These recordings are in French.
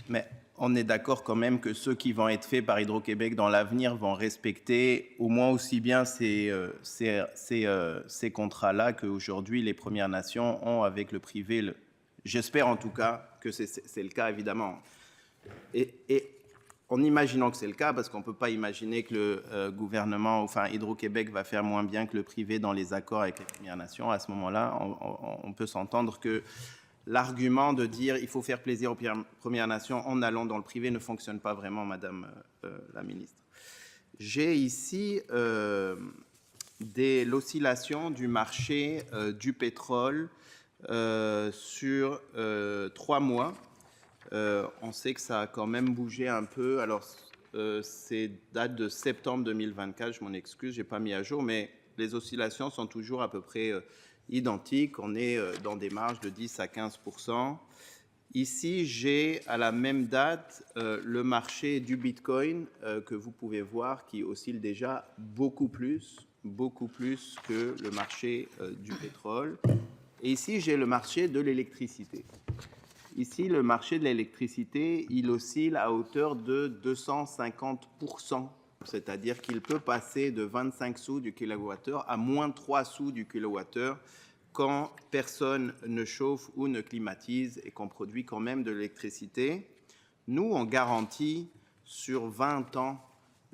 Mais on est d'accord quand même que ceux qui vont être faits par Hydro-Québec dans l'avenir vont respecter au moins aussi bien ces contrats-là qu'aujourd'hui les Premières Nations ont avec le privé. J'espère en tout cas que c'est le cas, évidemment. Et en imaginant que c'est le cas, parce qu'on ne peut pas imaginer que le gouvernement, enfin Hydro-Québec va faire moins bien que le privé dans les accords avec les Premières Nations, à ce moment-là, on peut s'entendre que l'argument de dire il faut faire plaisir aux Premières Nations en allant dans le privé ne fonctionne pas vraiment, Madame la Ministre. J'ai ici l'oscillation du marché du pétrole sur 3 mois. On sait que ça a quand même bougé un peu. Alors, c'est date de septembre 2024, je m'en excuse, je n'ai pas mis à jour, mais les oscillations sont toujours à peu près identiques. On est dans des marges de 10 à 15%. Ici, j'ai à la même date le marché du Bitcoin que vous pouvez voir qui oscille déjà beaucoup plus que le marché du pétrole. Et ici, j'ai le marché de l'électricité. Ici, le marché de l'électricité, il oscille à hauteur de 250%, c'est-à-dire qu'il peut passer de 25 sous du kilowattheure à moins 3 sous du kilowattheure quand personne ne chauffe ou ne climatise et qu'on produit quand même de l'électricité. Nous, on garantit sur 20 ans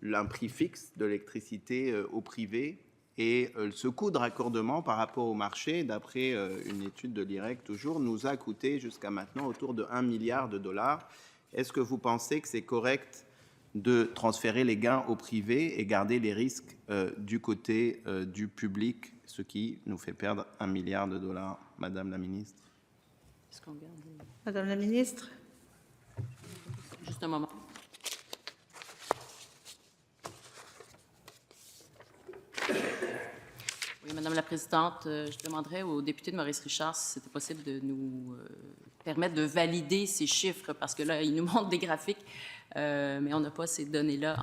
un prix fixe de l'électricité au privé. Et ce coût de raccordement par rapport au marché, d'après une étude de l'IREC toujours, nous a coûté jusqu'à maintenant autour de 1 milliard de dollars. Est-ce que vous pensez que c'est correct de transférer les gains au privé et garder les risques du côté du public, ce qui nous fait perdre 1 milliard de dollars, Madame la Ministre? Madame la Ministre. Juste un moment. Oui, Madame la Présidente, je demanderais au député de Maurice-Richard si c'était possible de nous permettre de valider ces chiffres, parce que là, il nous montre des graphiques, mais on n'a pas ces données-là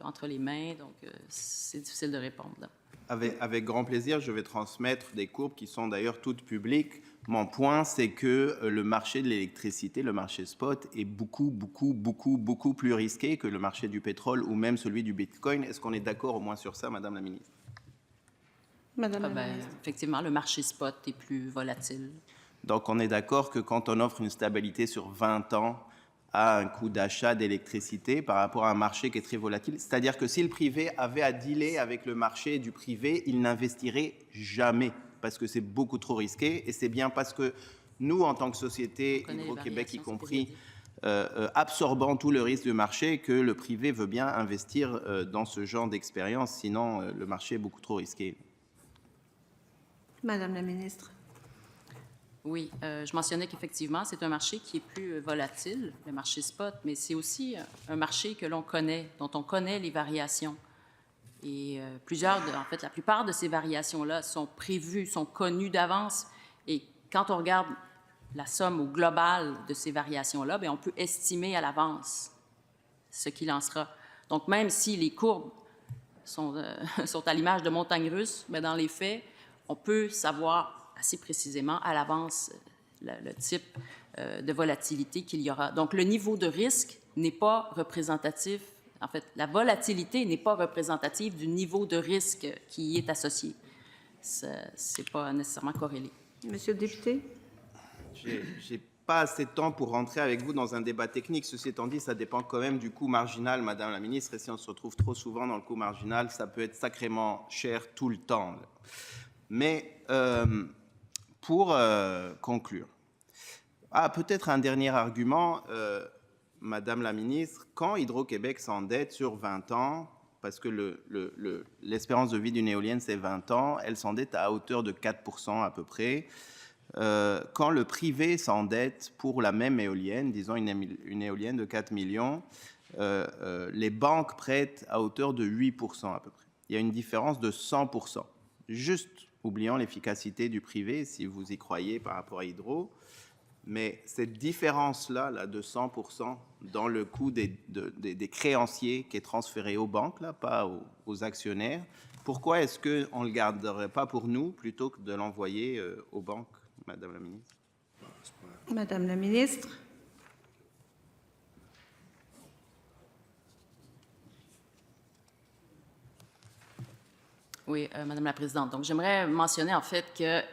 entre les mains, donc c'est difficile de répondre. Là. Avec grand plaisir, je vais transmettre des courbes qui sont d'ailleurs toutes publiques. Mon point, c'est que le marché de l'électricité, le marché spot, est beaucoup plus risqué que le marché du pétrole ou même celui du Bitcoin. Est-ce qu'on est d'accord au moins sur ça, Madame la Ministre? Madame la Ministre. Effectivement, le marché spot est plus volatile. Donc, on est d'accord que quand on offre une stabilité sur 20 ans à un coût d'achat d'électricité par rapport à un marché qui est très volatile, c'est-à-dire que si le privé avait à dealer avec le marché du privé, il n'investirait jamais parce que c'est beaucoup trop risqué. Et c'est bien parce que nous, en tant que société, Hydro-Québec y compris, absorbant tout le risque du marché, que le privé veut bien investir dans ce genre d'expérience, sinon le marché est beaucoup trop risqué. Madame la Ministre. Oui, je mentionnais qu'effectivement, c'est un marché qui est plus volatile, le marché spot, mais c'est aussi un marché que l'on connaît, dont on connaît les variations. Et en fait, la plupart de ces variations-là sont prévues, sont connues d'avance. Et quand on regarde la somme au global de ces variations-là, bien, on peut estimer à l'avance ce qu'il en sera. Donc, même si les courbes sont à l'image de montagnes russes, bien, dans les faits, on peut savoir assez précisément à l'avance le type de volatilité qu'il y aura. Donc, le niveau de risque n'est pas représentatif. En fait, la volatilité n'est pas représentative du niveau de risque qui y est associé. Ce n'est pas nécessairement corrélé. Monsieur le député. J'ai pas assez de temps pour rentrer avec vous dans un débat technique. Ceci étant dit, ça dépend quand même du coût marginal, Madame la Ministre. Et si on se retrouve trop souvent dans le coût marginal, ça peut être sacrément cher tout le temps. Mais pour conclure, peut-être un dernier argument, Madame la Ministre, quand Hydro-Québec s'endette sur 20 ans, parce que l'espérance de vie d'une éolienne, c'est 20 ans, elle s'endette à hauteur de 4% à peu près. Quand le privé s'endette pour la même éolienne, disons une éolienne de 4 millions, les banques prêtent à hauteur de 8% à peu près. Il y a une différence de 100%. Juste oubliant l'efficacité du privé, si vous y croyez par rapport à Hydro. Mais cette différence-là là, de 100% dans le coût des créanciers qui est transféré aux banques, là, pas aux actionnaires, pourquoi est-ce qu'on ne le garderait pas pour nous plutôt que de l'envoyer aux banques, Madame la Ministre? Madame la Ministre. Oui, Madame la Présidente. Donc, j'aimerais mentionner en fait qu'il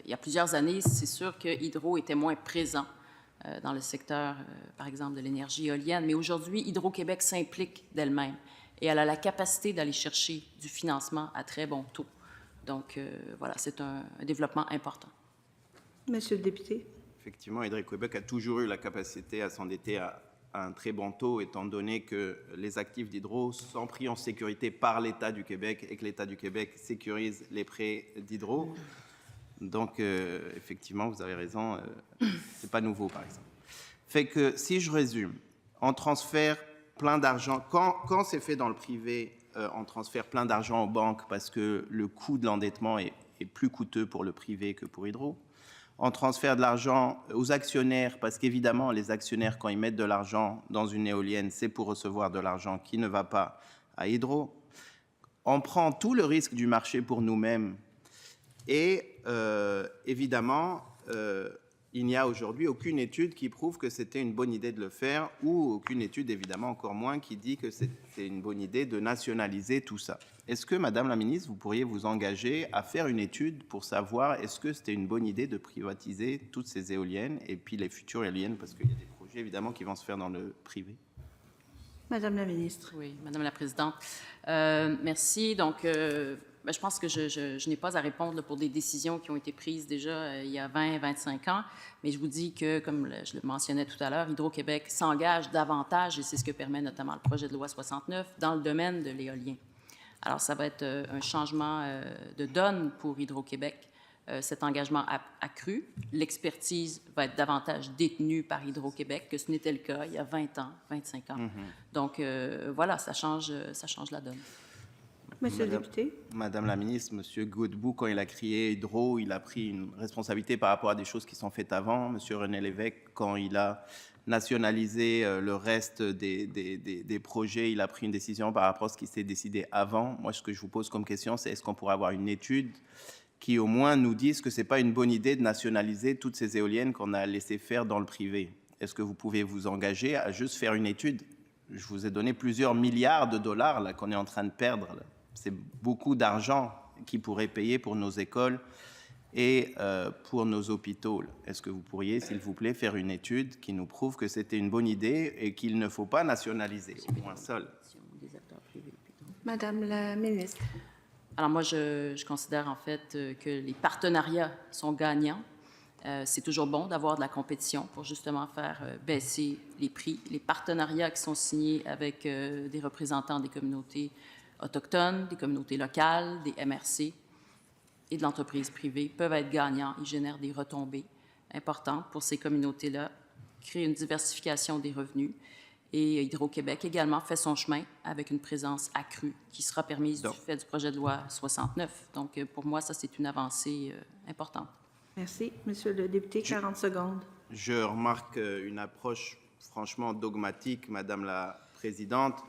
y a plusieurs années, c'est sûr que Hydro était moins présent dans le secteur, par exemple, de l'énergie éolienne, mais aujourd'hui, Hydro-Québec s'implique d'elle-même et elle a la capacité d'aller chercher du financement à très bon taux. Donc, voilà, c'est un développement important. Monsieur le député. Effectivement, Hydro-Québec a toujours eu la capacité à s'endetter à un très bon taux, étant donné que les actifs d'Hydro sont pris en sécurité par l'État du Québec et que l'État du Québec sécurise les prêts d'Hydro. Donc, effectivement, vous avez raison, c'est pas nouveau, par exemple. Fait que, si je résume, on transfère plein d'argent, quand c'est fait dans le privé, on transfère plein d'argent aux banques parce que le coût de l'endettement est plus coûteux pour le privé que pour Hydro. On transfère de l'argent aux actionnaires parce qu'évidemment, les actionnaires, quand ils mettent de l'argent dans une éolienne, c'est pour recevoir de l'argent qui ne va pas à Hydro. On prend tout le risque du marché pour nous-mêmes et évidemment, il n'y a aujourd'hui aucune étude qui prouve que c'était une bonne idée de le faire ou aucune étude, évidemment, encore moins, qui dit que c'était une bonne idée de nationaliser tout ça. Est-ce que, Madame la Ministre, vous pourriez vous engager à faire une étude pour savoir est-ce que c'était une bonne idée de privatiser toutes ces éoliennes et puis les futures éoliennes, parce qu'il y a des projets, évidemment, qui vont se faire dans le privé? Madame la Ministre. Oui, Madame la Présidente. Merci. Donc, je pense que je n'ai pas à répondre pour des décisions qui ont été prises déjà il y a 20, 25 ans, mais je vous dis que, comme je le mentionnais tout à l'heure, Hydro-Québec s'engage davantage, et c'est ce que permet notamment le projet de loi 69, dans le domaine de l'éolien. Alors, ça va être un changement de donne pour Hydro-Québec, cet engagement accru. L'expertise va être davantage détenue par Hydro-Québec que ce n'était le cas il y a 20 ans, 25 ans. Donc, voilà, ça change la donne. Monsieur le député. Madame la Ministre, Monsieur Godbout, quand il a créé Hydro, il a pris une responsabilité par rapport à des choses qui sont faites avant. Monsieur René Lévesque, quand il a nationalisé le reste des projets, il a pris une décision par rapport à ce qui s'est décidé avant. Moi, ce que je vous pose comme question, c'est est-ce qu'on pourrait avoir une étude qui au moins nous dise que ce n'est pas une bonne idée de nationaliser toutes ces éoliennes qu'on a laissées faire dans le privé? Est-ce que vous pouvez vous engager à juste faire une étude? Je vous ai donné plusieurs milliards de dollars là, qu'on est en train de perdre. C'est beaucoup d'argent qui pourrait payer pour nos écoles et pour nos hôpitaux. Est-ce que vous pourriez, s'il vous plaît, faire une étude qui nous prouve que c'était une bonne idée et qu'il ne faut pas nationaliser, au moins seul? Madame la Ministre. Alors moi, je considère en fait que les partenariats sont gagnants. C'est toujours bon d'avoir de la compétition pour justement faire baisser les prix. Les partenariats qui sont signés avec des représentants des communautés autochtones, des communautés locales, des MRC et de l'entreprise privée peuvent être gagnants. Ils génèrent des retombées importantes pour ces communautés-là, créent une diversification des revenus. Et Hydro-Québec également fait son chemin avec une présence accrue qui sera permise du fait du projet de loi 69. Donc, pour moi, ça, c'est une avancée importante. Merci. Monsieur le député, 40 secondes. Je remarque une approche franchement dogmatique, Madame la Présidente.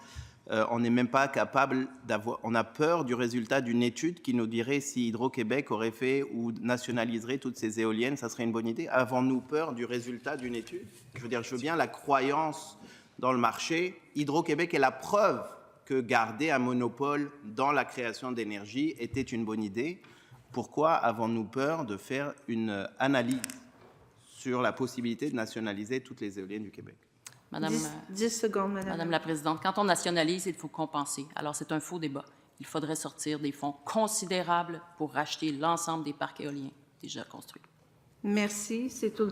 On n'est même pas capable d'avoir... On a peur du résultat d'une étude qui nous dirait si Hydro-Québec aurait fait ou nationaliserait toutes ces éoliennes, ça serait une bonne idée. Avons-nous peur du résultat d'une étude? Je veux dire, je veux bien la croyance dans le marché. Hydro-Québec est la preuve que garder un monopole dans la création d'énergie était une bonne idée. Pourquoi avons-nous peur de faire une analyse sur la possibilité de nationaliser toutes les éoliennes du Québec? 10 secondes, Madame la Présidente. Quand on nationalise, il faut compenser. Alors, c'est un faux débat. Il faudrait sortir des fonds considérables pour racheter l'ensemble des parcs éoliens déjà construits. Merci. C'est tout.